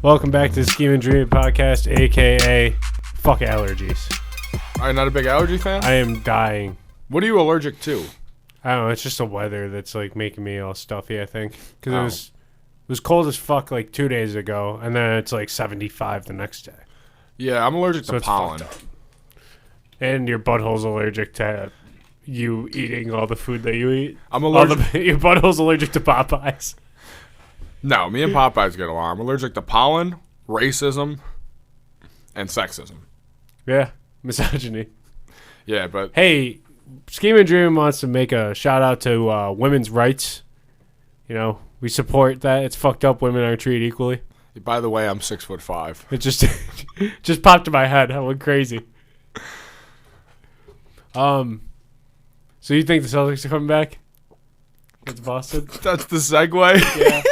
Welcome back to the Schemin Dreamin podcast, aka fuck allergies. Are you not a big allergy fan? I am dying. What are you allergic to? I don't know. It's just the weather that's like making me all stuffy. I think because it was cold as fuck like 2 days ago, and then it's like 75 the next day. Yeah, I'm allergic to pollen. And your butthole's allergic to you eating all the food that you eat. I'm allergic. Your butthole's allergic to Popeyes. No, me and Popeyes get along. I'm allergic to pollen, racism, and sexism. Yeah, misogyny. Yeah, but Hey, Schemin Dreamin wants to make a shout out to women's rights. You know, we support that. It's fucked up. Women aren't treated equally. by the way, I'm 6'5". It just popped in my head. I went crazy. So you think the Celtics are coming back? It's Boston. That's the segue. Yeah.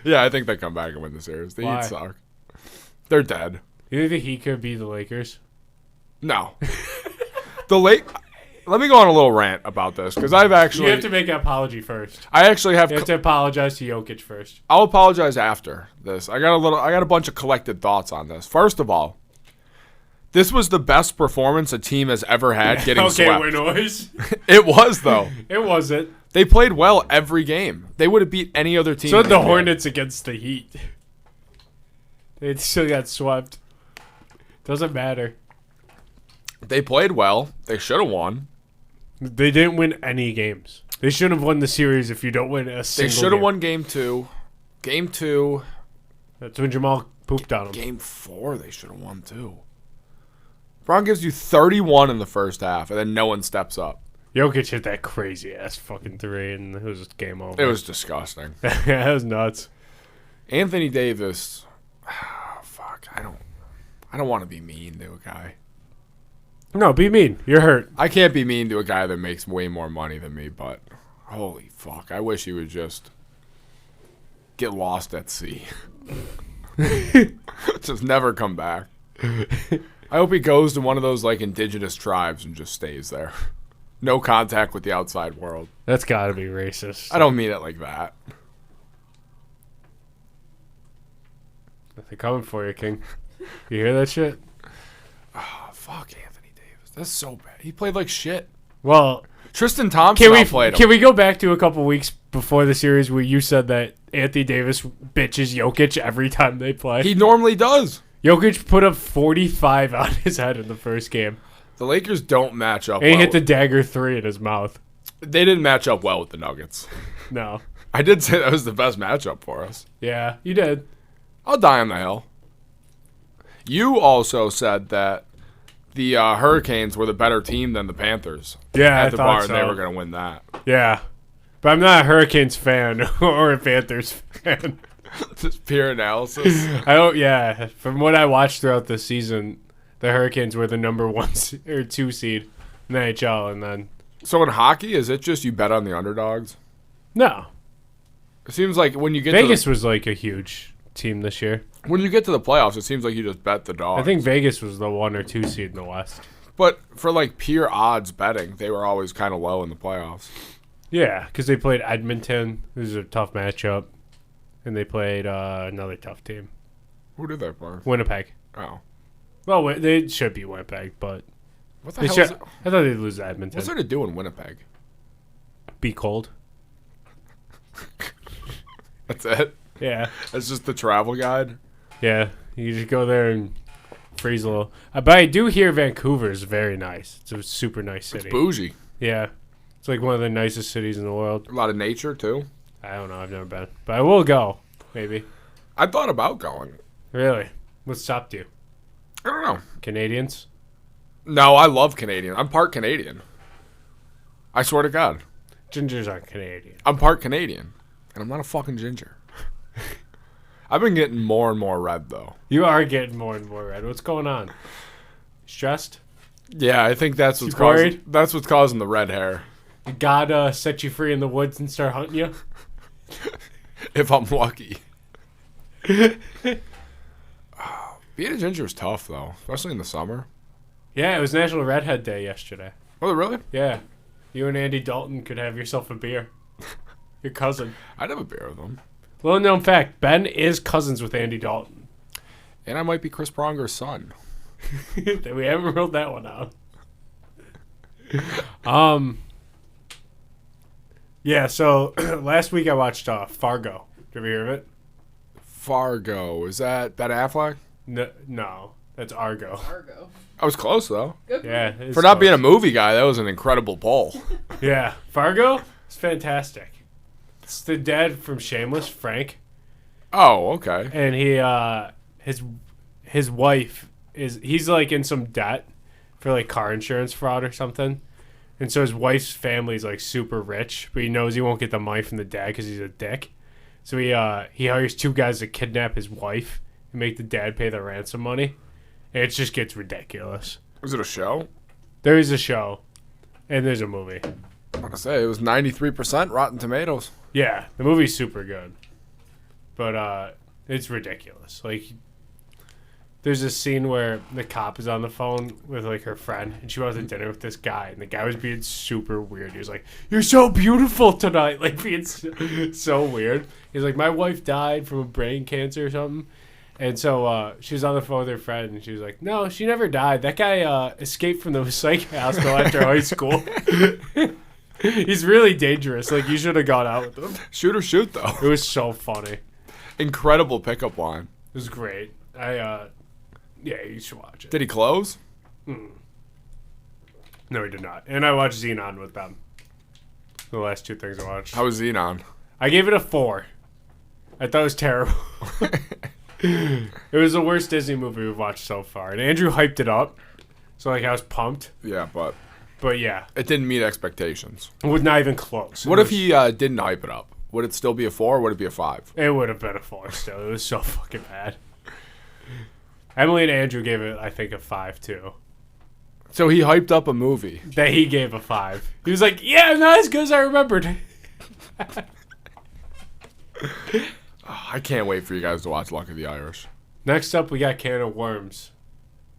Yeah, I think they come back and win the series. The Heat suck. They're dead. You think he could be the Lakers? No. Let me go on a little rant about this because I've actually. You have to make an apology first. I actually have. You have to apologize to Jokic first. I'll apologize after this. I got a bunch of collected thoughts on this. First of all, this was the best performance a team has ever had getting swept. Okay, noise. It was though. It wasn't. They played well every game. They would have beat any other team. So did the Hornets against the Heat. They still got swept. Doesn't matter. They played well. They should have won. They didn't win any games. They shouldn't have won the series if you don't win a single game. They should have won game 2. Game 2. That's when Jamal pooped on them. Game 4 they should have won too. Brown gives you 31 in the first half, and then no one steps up. Jokic hit that crazy-ass fucking 3, and it was just game over. It was disgusting. Yeah, it was nuts. Anthony Davis. Fuck, I don't want to be mean to a guy. No, be mean. You're hurt. I can't be mean to a guy that makes way more money than me, but holy fuck. I wish he would just get lost at sea. Just never come back. I hope he goes to one of those like indigenous tribes and just stays there. No contact with the outside world. That's got to be racist. I don't mean it like that. They're coming for you, King. You hear that shit? Oh, fuck Anthony Davis. That's so bad. He played like shit. Well, Tristan Thompson outplayed him. Can we go back to a couple weeks before the series where you said that Anthony Davis bitches Jokic every time they play? He normally does. Jokic put up 45 on his head in the first game. The Lakers don't match up and well. He hit the dagger 3 in his mouth. They didn't match up well with the Nuggets. No. I did say that was the best matchup for us. Yeah, you did. I'll die on the hill. You also said that the Hurricanes were the better team than the Panthers. Yeah, at the I thought bar, so. and they were going to win that. Yeah. But I'm not a Hurricanes fan or a Panthers fan. Just pure analysis. Yeah. From what I watched throughout the season, the Hurricanes were the number 1 or 2 seed in the NHL, and then. So in hockey, is it just you bet on the underdogs? No. It seems like when you get Vegas was like a huge team this year. When you get to the playoffs, it seems like you just bet the dogs. I think Vegas was the 1 or 2 seed in the West. But for like pure odds betting, they were always kind of low in the playoffs. Yeah, because they played Edmonton. It was a tough matchup. And they played another tough team. Who did they play? Winnipeg. Oh. Well, they should be Winnipeg, but what the hell is it? I thought they'd lose to Edmonton. What's there to do in Winnipeg? Be cold. That's it? Yeah. That's just the travel guide? Yeah. You just go there and freeze a little. But I do hear Vancouver is very nice. It's a super nice city. It's bougie. Yeah. It's like one of the nicest cities in the world. A lot of nature, too. I don't know. I've never been. But I will go, maybe. I thought about going. Really? What stopped you? I don't know. Canadians? No, I love Canadian. I'm part Canadian. I swear to God. Gingers aren't Canadian. I'm part Canadian. And I'm not a fucking ginger. I've been getting more and more red, though. You are getting more and more red. What's going on? Stressed? Yeah, I think that's what's causing the red hair. God set you free in the woods and start hunting you? If I'm lucky. Being a ginger is tough, though, especially in the summer. Yeah, it was National Redhead Day yesterday. Was it really? Yeah. You and Andy Dalton could have yourself a beer. Your cousin. I'd have a beer with him. Little known fact, Ben is cousins with Andy Dalton. And I might be Chris Pronger's son. We haven't ruled that one out. Yeah, so last week I watched Fargo. Did you ever hear of it? Fargo. Is that Ben Affleck? No, that's Argo. Argo. I was close, though. Good. Yeah. For not being a movie guy, that was an incredible poll. Yeah, Fargo? It's fantastic. It's the dad from Shameless, Frank. Oh, okay. And his wife he's like in some debt for like car insurance fraud or something. And so his wife's family's like super rich, but he knows he won't get the money from the dad because he's a dick. So he hires two guys to kidnap his wife and make the dad pay the ransom money. And it just gets ridiculous. Was it a show? There is a show, and there's a movie. I'm going to say, it was 93% Rotten Tomatoes. Yeah, the movie's super good. But it's ridiculous. Like, there's a scene where the cop is on the phone with, like, her friend, and she went to dinner with this guy, and the guy was being super weird. He was like, "You're so beautiful tonight," like, being so weird. He's like, "My wife died from a brain cancer or something." And so she was on the phone with her friend, and she was like, "No, she never died. That guy escaped from the psych hospital after high school." He's really dangerous. Like, you should have gone out with him. Shoot or shoot, though. It was so funny. Incredible pickup line. It was great. Yeah, you should watch it. Did he close? No, he did not. And I watched Xenon with them. The last two things I watched. How was Xenon? I gave it a 4. I thought it was terrible. It was the worst Disney movie we've watched so far. And Andrew hyped it up. So, like, I was pumped. Yeah, but yeah. it didn't meet expectations. It was not even close. What if he didn't hype it up? Would it still be a 4 or would it be a 5? It would have been a 4 still. It was so fucking bad. Emily and Andrew gave it, I think, a 5 too. So he hyped up a movie. That he gave a 5. He was like, "Yeah, not as good as I remembered." I can't wait for you guys to watch Luck of the Irish. Next up, we got Can of Worms.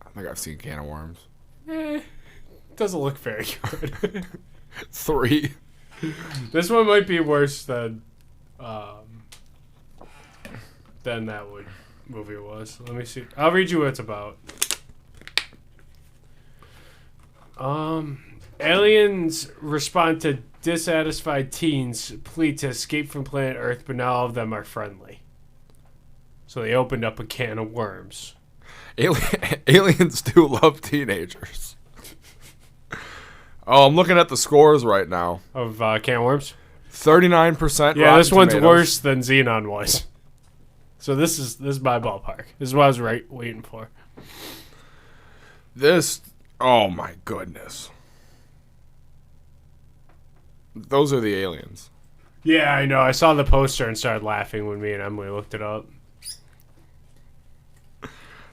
I think I've seen Can of Worms. Doesn't look very good. 3. This one might be worse than that movie was. Let me see. I'll read you what it's about. Aliens respond to dissatisfied teens' plea to escape from planet Earth, but not all of them are friendly. So they opened up a can of worms. Aliens do love teenagers. Oh, I'm looking at the scores right now. Of Can of Worms? 39%. Yeah, Rotten this one's Tomatoes. worse than Xenon was. So this is my ballpark. This is what I was waiting for. Oh my goodness. Those are the aliens. Yeah, I know. I saw the poster and started laughing when me and Emily looked it up.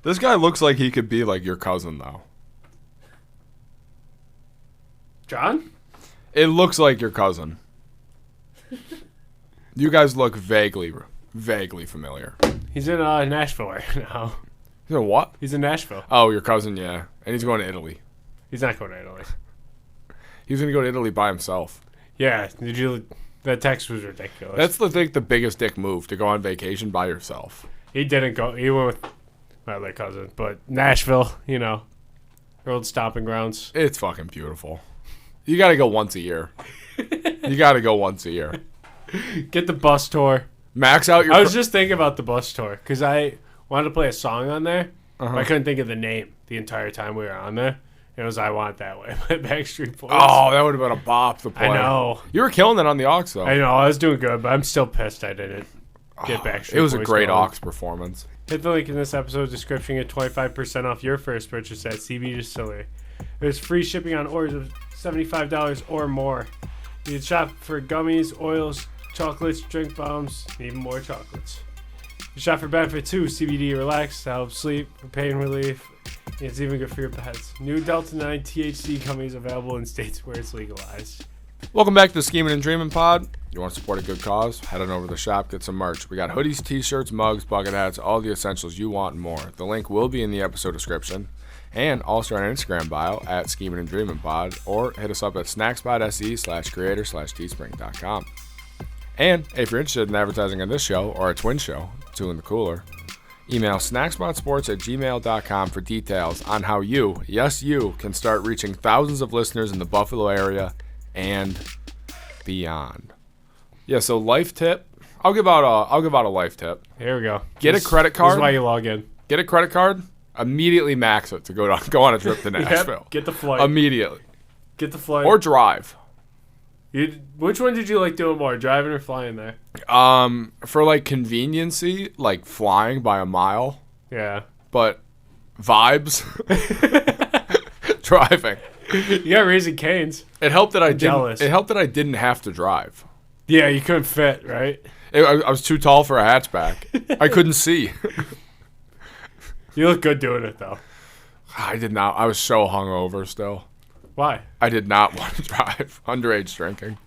This guy looks like he could be like your cousin, though. John? It looks like your cousin. You guys look vaguely familiar. He's in Nashville right now. He's in what? He's in Nashville. Oh, your cousin, yeah. And he's going to Italy. He's not going to Italy. He's going to go to Italy by himself. Yeah, that text was ridiculous. That's the biggest dick move, to go on vacation by yourself. He didn't go. He went with my other cousin. But Nashville, their old stomping grounds. It's fucking beautiful. You got to go once a year. You got to go once a year. Get the bus tour. Max out your... I was just thinking about the bus tour because I wanted to play a song on there. But I couldn't think of the name the entire time we were on there. It was "I Want That Way" by Backstreet Boys. Oh, that would have been a bop to play. I know. You were killing it on the aux, though. I know. I was doing good, but I'm still pissed I didn't get Backstreet Boys. It was a great going. aux performance. Hit the link in this episode's description. Get 25% off your first purchase at CBDistillery. There's free shipping on orders of $75 or more. You can shop for gummies, oils, chocolates, drink bombs, and even more chocolates. You shop for benefit too. CBD relax to help sleep, for pain relief. And it's even good for your pets. New Delta 9 THC gummies available in states where it's legalized. Welcome back to the Schemin' and Dreamin' pod. You want to support a good cause? Head on over to the shop, get some merch. We got hoodies, t-shirts, mugs, bucket hats, all the essentials you want and more. The link will be in the episode description. And also our Instagram bio at Schemin' and Dreamin' pod, or hit us up at snackspot.se/creator/teespring.com. And if you're interested in advertising on this show or a twin show, Two in the Cooler, email snackspotsports@gmail.com for details on how you, yes you, can start reaching thousands of listeners in the Buffalo area and beyond. Yeah, so life tip. I'll give out a life tip. Here we go. Get a credit card. This is why you log in. Get a credit card. Immediately max it to go on a trip to Nashville. Yep, get the flight. Immediately. Get the flight. Or drive. Which one did you like doing more, driving or flying there? For like conveniency, like flying by a mile. Yeah. But vibes, driving. You got Raising Cane's. It helped that I jealous. It helped that I didn't have to drive. Yeah, you couldn't fit, right? I was too tall for a hatchback. I couldn't see. You look good doing it though. I did not. I was so hungover still. Why? I did not want to drive. Underage drinking.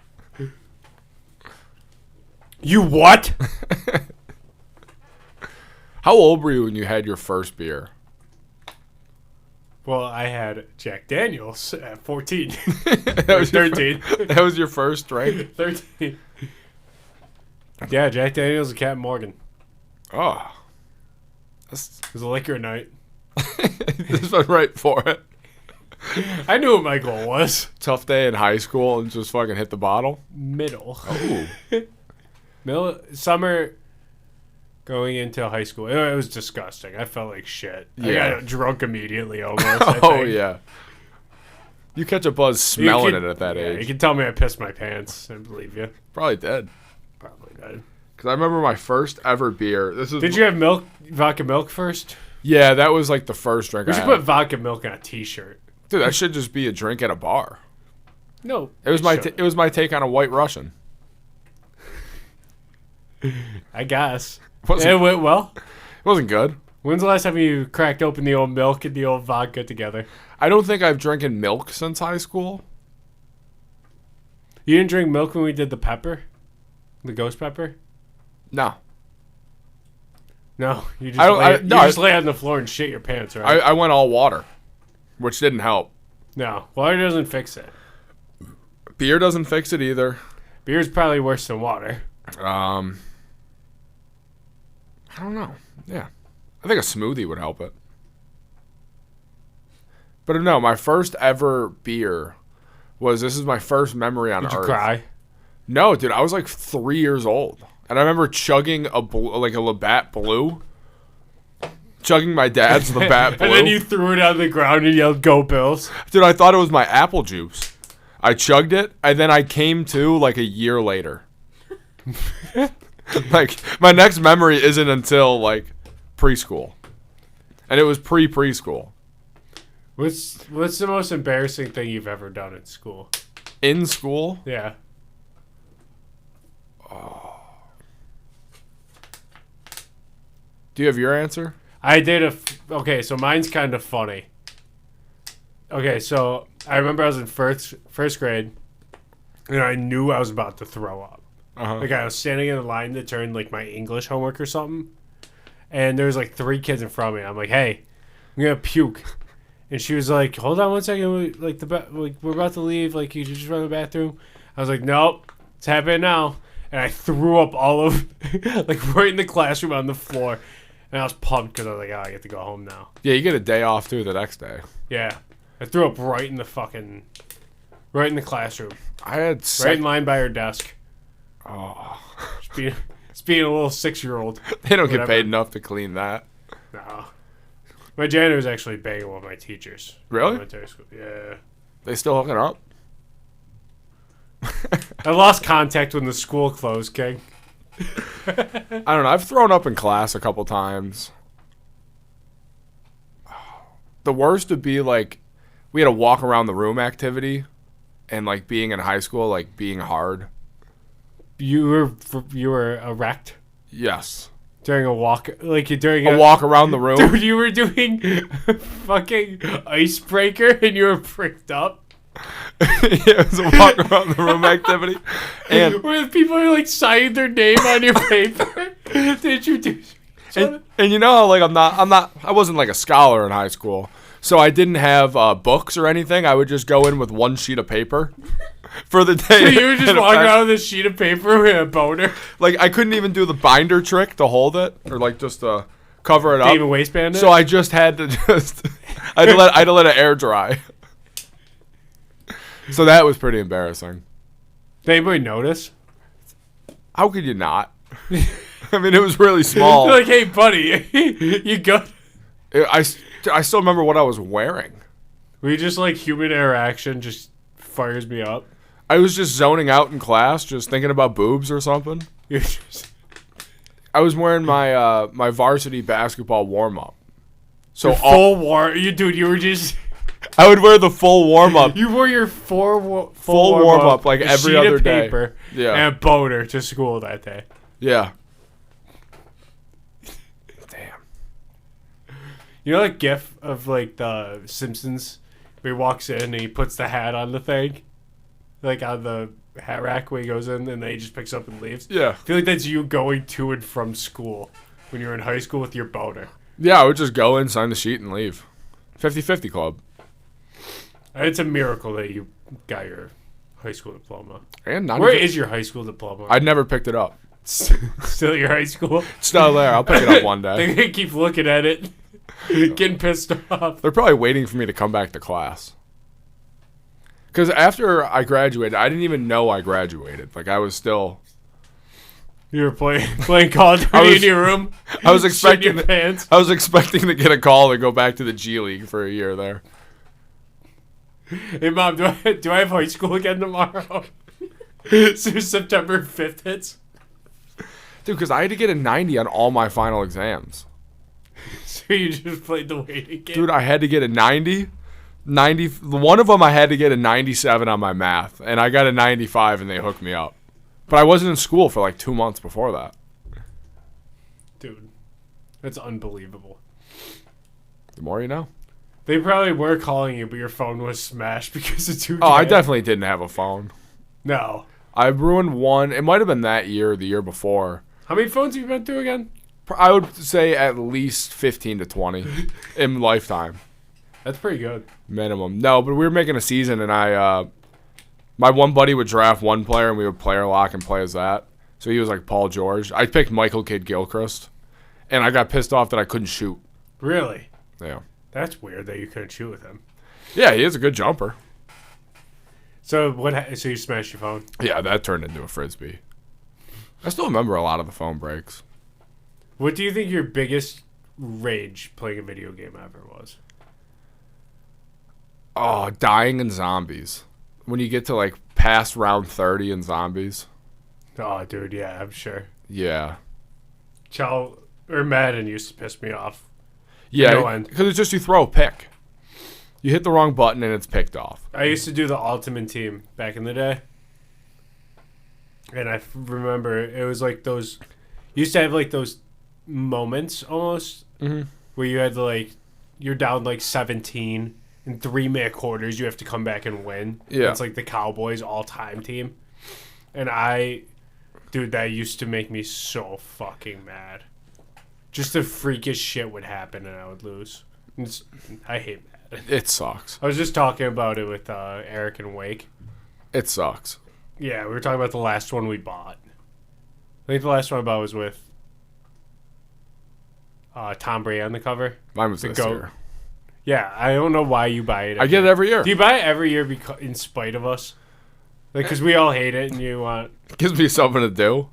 You what? How old were you when you had your first beer? Well, I had Jack Daniels at 14. That was 13. That was your first drink? 13. Yeah, Jack Daniels and Captain Morgan. Oh. It was a liquor night. This went right for it. I knew what my goal was. Tough day in high school and just fucking hit the bottle? Middle. Oh. Summer going into high school. It was disgusting. I felt like shit. Yeah. I got drunk immediately almost. Oh, yeah. You catch a buzz smelling it at that age. You can tell me I pissed my pants. I believe you. Probably did. Probably did. Because I remember my first ever beer. Did you have vodka milk first? Yeah, that was like the first drink I had. We should put vodka milk on a t-shirt. Dude, that should just be a drink at a bar. No. It was my take on a White Russian. I guess. It went well. It wasn't good. When's the last time you cracked open the old milk and the old vodka together? I don't think I've drinking milk since high school. You didn't drink milk when we did the pepper? The ghost pepper? No. No, you just lay on the floor and shit your pants, right? I went all water, which didn't help. No, water doesn't fix it. Beer doesn't fix it either. Beer's probably worse than water. I don't know. Yeah. I think a smoothie would help it. But no, my first ever beer this is my first memory on Earth. Did you cry? No, dude, I was like 3 years old. And I remember chugging a Labatt Blue. Chugging my dad's Labatt Blue. And then you threw it on the ground and yelled, "Go Bills." Dude, I thought it was my apple juice. I chugged it, and then I came to like a year later. Like, my next memory isn't until like preschool. And it was preschool. What's the most embarrassing thing you've ever done in school? In school? Yeah. Oh. Do you have your answer? I did okay, so mine's kind of funny. Okay, so I remember I was in first grade, and I knew I was about to throw up. Uh-huh. Like, I was standing in a line to turn, like, my English homework or something, and there was, like, 3 kids in front of me. I'm like, "Hey, I'm gonna puke." And she was like, "Hold on 1 second, we're about to leave, like, you just run to the bathroom." I was like, "Nope, it's happening now." And I threw up all of, like, right in the classroom on the floor. And I was pumped because I was like, "Oh, I get to go home now." Yeah, you get a day off, too, the next day. Yeah. I threw up right in the classroom. I had right in line by her desk. Oh. Just being a little 6-year-old. They don't get paid enough to clean that. No. My janitor was actually banging one of my teachers. Really? Elementary school. Yeah. They still hooking up? I lost contact when the school closed, King. I don't know. I've thrown up in class a couple times. The worst would be, like, we had a walk around the room activity, and, like, being in high school, like, being hard. You were erect Yes. during a walk, like during a walk around the room. Dude, you were doing fucking icebreaker and you were pricked up. Yeah, it was a walk around the room activity, and where people are like signing their name on your paper to introduce. And you know how, like, I wasn't like a scholar in high school, So I didn't have books or anything. I would just go in with one sheet of paper for the day. So you were just walking around with a sheet of paper with a boner? Like, I couldn't even do the binder trick to hold it, or like just to cover it up. Didn't even waistband it? So I just had to I had to let it air dry. So that was pretty embarrassing. Did anybody notice? How could you not? I mean, it was really small. They're like, hey, buddy, you good? I still remember what I was wearing. Were you just like human interaction just fires me up? I was just zoning out in class, just thinking about boobs or something. I was wearing my my varsity basketball warm up. So full war, you were just. I would wear the full warm up. You wore your full warm up like every other day. day. Paper Yeah, and a boner to school that day. Yeah. Damn. You know that gif of like the Simpsons where he walks in and he puts the hat on the thing, like on the hat rack where he goes in and then he just picks up and leaves. Yeah. I feel like that's you going to and from school when you're in high school with your boner. Yeah, I would just go in, sign the sheet, and leave. 50-50 club. It's a miracle that you got your high school diploma. And Where is your high school diploma? I never picked it up. Still your high school? It's still there. I'll pick it up one day. They keep looking at it, getting pissed off. They're probably waiting for me to come back to class. Because after I graduated, I didn't even know I graduated. Like, I was still... You were playing Call of Duty in your room? I was expecting your pants. I was expecting to get a call to go back to the G League for a year there. Hey, Mom, do I have high school again tomorrow? So September 5th hits? Dude, because I had to get a 90 on all my final exams. So you just played the waiting game? Dude, I had to get a 90. One of them I had to get a 97 on my math, and I got a 95, and they hooked me up. But I wasn't in school for like 2 months before that. Dude, that's unbelievable. The more you know. They probably were calling you, but your phone was smashed because of 2K. Oh, I definitely didn't have a phone. No. I ruined one. It might have been that year, the year before. How many phones have you been through again? I would say at least 15 to 20 in lifetime. That's pretty good. Minimum. No, but we were making a season, and my one buddy would draft one player, and we would player lock and play as that. So he was like Paul George. I picked Michael Kidd-Gilchrist, and I got pissed off that I couldn't shoot. Really? Yeah. That's weird that you couldn't shoot with him. Yeah, he is a good jumper. So so you smashed your phone? Yeah, that turned into a frisbee. I still remember a lot of the phone breaks. What do you think your biggest rage playing a video game ever was? Oh, dying in zombies. When you get to like past round 30 in zombies. Oh, dude, yeah, I'm sure. Yeah. Madden used to piss me off. Yeah, because it's just you throw a pick. You hit the wrong button and it's picked off. I used to do the Ultimate Team back in the day. And I remember it was like those... You used to have like those moments almost where you had to like... You're down like 17 in 3-minute quarters. You have to come back and win. Yeah. It's like the Cowboys all-time team. And Dude, that used to make me so fucking mad. Just the freakish shit would happen and I would lose. I hate Madden. It sucks. I was just talking about it with Eric and Wake. It sucks. Yeah, we were talking about the last one we bought. I think the last one I bought was with Tom Brady on the cover. Mine was this year. Yeah, I don't know why you buy it. I get it every year. Do you buy it every year in spite of us? Like, because we all hate it and you want... Gives me something to do.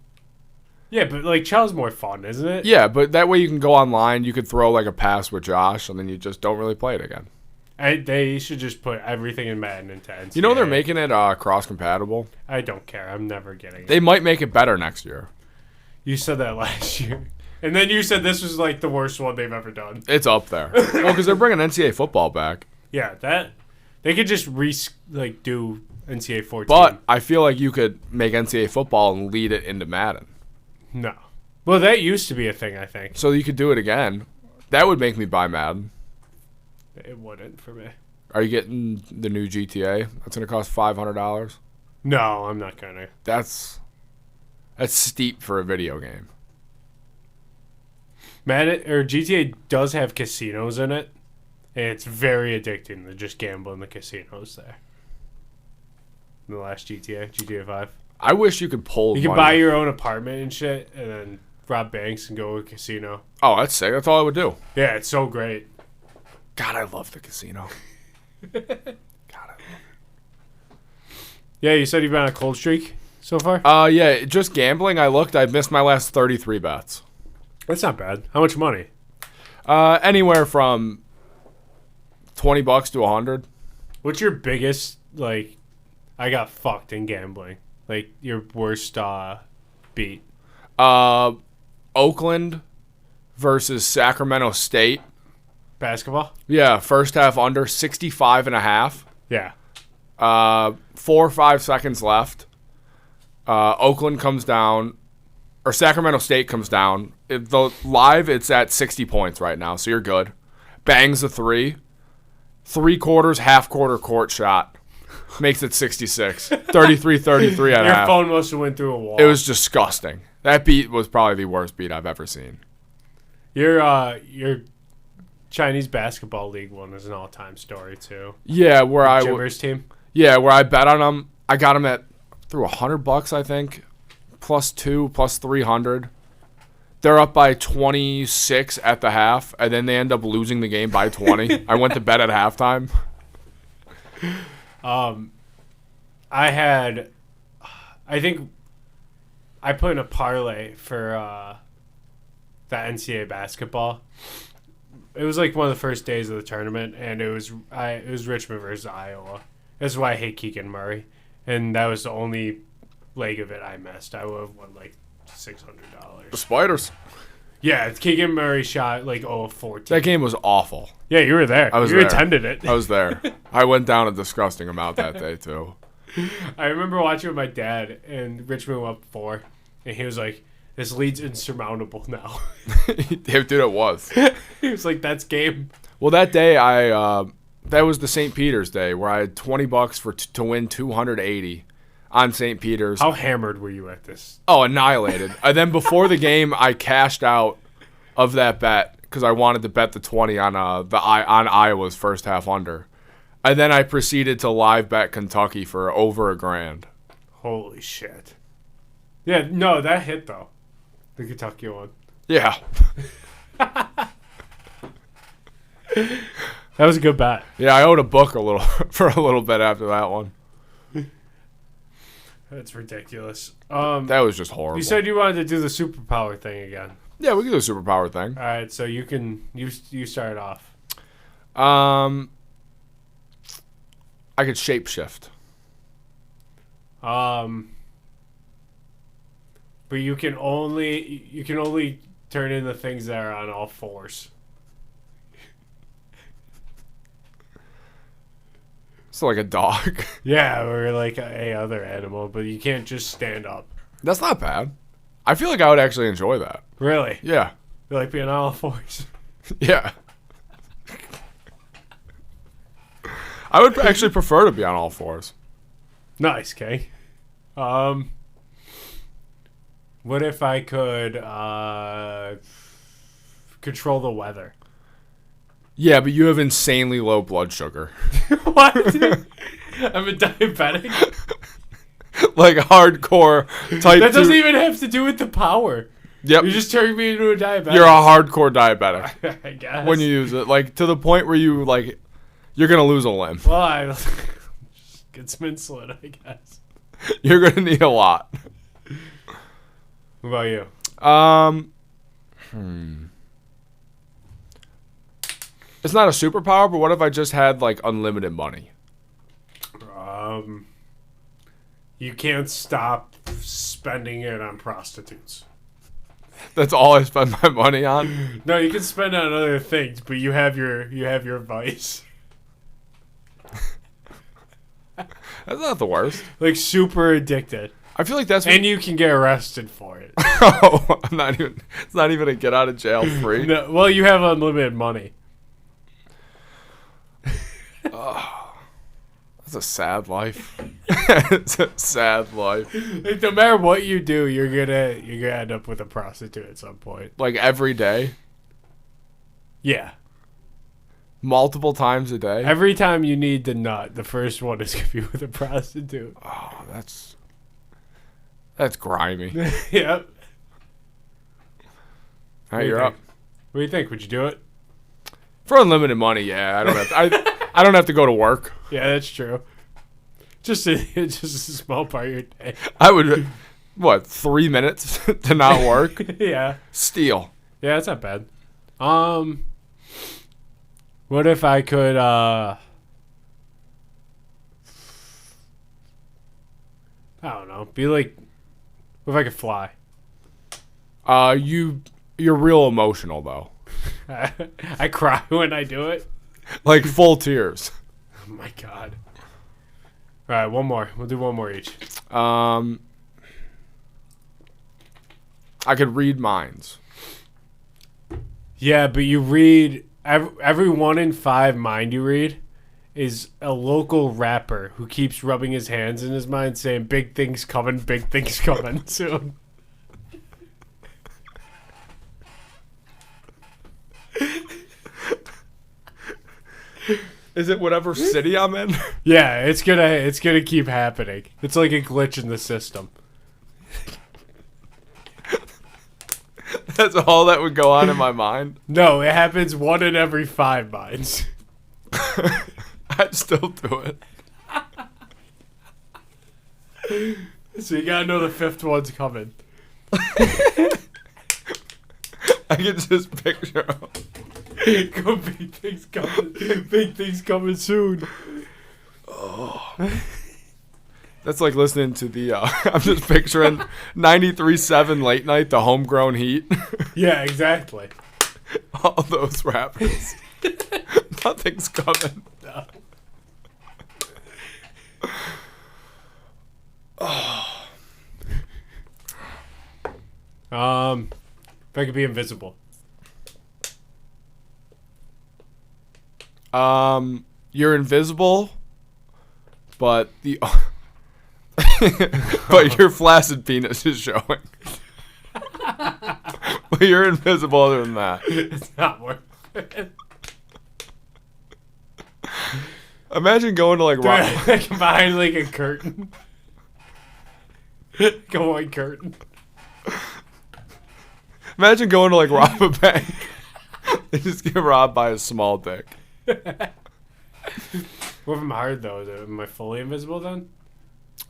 Yeah, but like Chow's more fun, isn't it? Yeah, but that way you can go online, you could throw like a pass with Josh, and then you just don't really play it again. They should just put everything in Madden into NCAA. You know they're making it cross-compatible? I don't care. I'm never getting it. They might make it better next year. You said that last year. And then you said this was like the worst one they've ever done. It's up there. Well, because they're bringing NCAA football back. Yeah, they could just do NCAA 14. But I feel like you could make NCAA football and lead it into Madden. No. Well, that used to be a thing, I think. So you could do it again. That would make me buy Madden. It wouldn't for me. Are you getting the new GTA? That's going to cost $500. No, I'm not going to. That's steep for a video game. Madden or GTA does have casinos in it. And it's very addicting to just gamble in the casinos there. In the last GTA 5. I wish you could pull. You can money. buy your own apartment and shit, and then rob banks and go to a casino. Oh, that's sick. That's all I would do. Yeah, it's so great. God, I love the casino. God, I love it. Yeah, you said you've been on a cold streak so far? Yeah, just gambling. I've missed my last 33 bets. That's not bad. How much money? Anywhere from $20 to 100. What's your biggest, like, I got fucked in gambling? Like, your worst beat? Oakland versus Sacramento State. Basketball? Yeah, first half under 65.5. Yeah. 4 or 5 seconds left. Oakland comes down, or Sacramento State comes down. It's at 60 points right now, so you're good. Bangs a 3. 3 quarters, half quarter court shot. Makes it 66. 33-33 at Your half. phone must have went through a wall. It was disgusting. That beat was probably the worst beat I've ever seen. Your Chinese basketball league one is an all-time story, too. Yeah, where Jimmer's team? Yeah, where I bet on them. I got them through $100, I think. +2, +300. They're up by 26 at the half, and then they end up losing the game by 20. I went to bed at halftime. I think I put in a parlay for the NCAA basketball. It was like one of the first days of the tournament, and it was Richmond versus Iowa. That's why I hate Keegan Murray, and that was the only leg of it I missed. I would have won like $600. The Spiders. Yeah, Keegan Murray shot like 0-14. That game was awful. Yeah, you were there. I was you there. attended it. I was there. I went down a disgusting amount that day, too. I remember watching with my dad, and Richmond went up 4, and he was like, "This lead's insurmountable now." Dude, it was. He was like, "That's game." Well, that day, that was the St. Peter's day, where I had $20 to win 280 on St. Peter's. How hammered were you at this? Oh, annihilated. And then before the game, I cashed out of that bet because I wanted to bet the 20 on Iowa's first half under. And then I proceeded to live bet Kentucky for over $1,000. Holy shit. Yeah, no, that hit, though. The Kentucky one. Yeah. That was a good bet. Yeah, I owed a book for a little bit after that one. That's ridiculous. That was just horrible. You said you wanted to do the superpower thing again. Yeah, we can do a superpower thing. All right, so you start off. I could shapeshift. But you can only turn into things that are on all fours. So like a dog. Yeah, or like a other animal, but you can't just stand up. That's not bad. I feel like I would actually enjoy that. Really? Yeah. You like being on all fours? Yeah. I would actually prefer to be on all fours. Nice, Kay. What if I could control the weather? Yeah, but you have insanely low blood sugar. What? I'm a diabetic? Like hardcore type 2. That doesn't even have to do with the power. Yep. You just turned me into a diabetic. You're a hardcore diabetic. I guess. When you use it. Like, to the point where you're going to lose a limb. Well, I just get some insulin, I guess. You're going to need a lot. What about you? It's not a superpower, but what if I just had, like, unlimited money? You can't stop spending it on prostitutes. That's all I spend my money on? No, you can spend it on other things, but you have your vice. That's not the worst. Like super addicted. I feel like that's and you can get arrested for it. Oh, it's not even a get out of jail free. No, well, you have unlimited money. That's a sad life. It's a sad life. Like, no matter what you do, you're gonna end up with a prostitute at some point. Like every day. Yeah. Multiple times a day? Every time you need the nut, the first one is going to be with a prostitute. Oh, that's grimy. Yep. All right, you're up. What do you think? Would you do it? For unlimited money, yeah. I don't have to go to work. Yeah, that's true. Just a small part of your day. I would, 3 minutes to not work? Yeah. Steal. Yeah, that's not bad. What if I could, I don't know, be like, what if I could fly? You're real emotional, though. I cry when I do it. Like full tears. Oh, my God. All right, one more. We'll do one more each. I could read minds. Yeah, but you read every 1 in 5 mind you read is a local rapper who keeps rubbing his hands in his mind saying big things coming soon. Is it whatever city I'm in? Yeah, it's gonna keep happening. It's like a glitch in the system. That's all that would go on in my mind? No, it happens 1 in every 5 minds. I'd still do it. So you gotta know the 5th one's coming. I can just picture him. Go, big things coming. Big things coming soon. Oh. That's like listening to the, I'm just picturing 93.7 late night, the homegrown heat. Yeah, exactly. All those rappers. Nothing's coming. No. Oh. If I could be invisible. You're invisible, but but your flaccid penis is showing. But you're invisible other than that. It's not worth it. Imagine going to like behind like a curtain. Like a white curtain. Imagine going to like rob a bank. They just get robbed by a small dick. What if I'm hard though? Am I fully invisible then?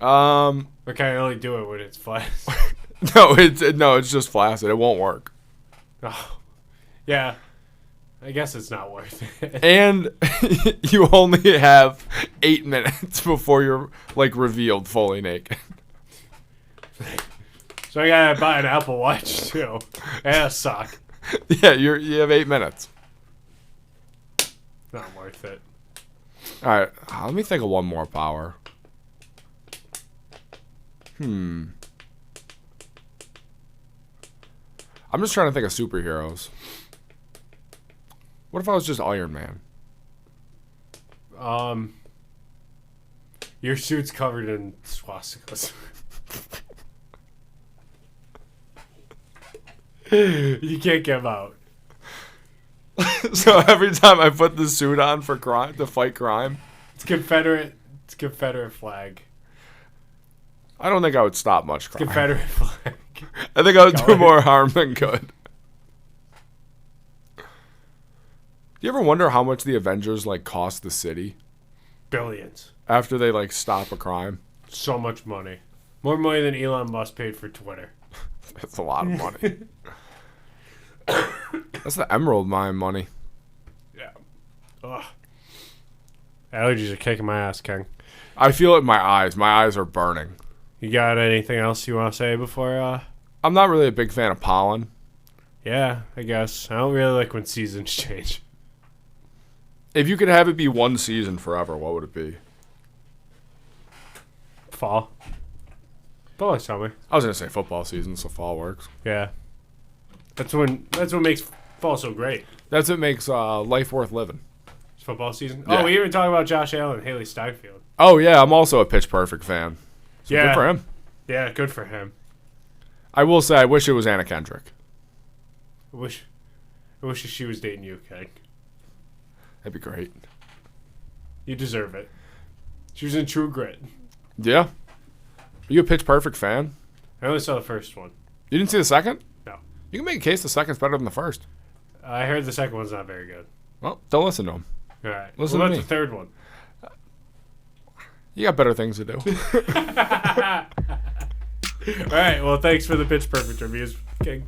Or can I only do it when it's flat? No, it's just flaccid. It won't work. Oh, yeah. I guess it's not worth it. And you only have 8 minutes before you're like revealed fully naked. So I gotta buy an Apple Watch too, and a sock. Yeah, you have 8 minutes. Not worth it. All right, let me think of one more power. I'm just trying to think of superheroes. What if I was just Iron Man? Your suit's covered in swastikas. You can't get out. So every time I put the suit on for crime to fight crime, It's Confederate flag. I don't think I would stop much crime. Confederate flag. I think I would do more harm than good. Do you ever wonder how much the Avengers like cost the city Billions. after they like stop a crime? So much money. More money than Elon Musk paid for Twitter. That's a lot of money. That's the Emerald Mine money. Yeah. Ugh. Allergies are kicking my ass, King. I feel it in my eyes. My eyes are burning. You got anything else you want to say before? I'm not really a big fan of pollen. Yeah, I guess. I don't really like when seasons change. If you could have it be one season forever, what would it be? Fall. Fall or summer. I was gonna say football season, so fall works. Yeah. That's what makes fall so great. That's what makes life worth living. It's football season. Yeah. Oh, we even talked about Josh Allen and Haley Steinfeld. Oh yeah, I'm also a Pitch Perfect fan. So Yeah. good for him. Yeah, good for him. I will say I wish it was Anna Kendrick. I wish she was dating you, King. That'd be great. You deserve it. She was in True Grit. Yeah. Are you a Pitch Perfect fan? I only saw the first one. You didn't see the second? No. You can make a case the second's better than the first. I heard the second one's not very good. Well, don't listen to him. All right. Listen what to about me. the third one? You got better things to do. All right. Well, thanks for the Pitch Perfect reviews, King.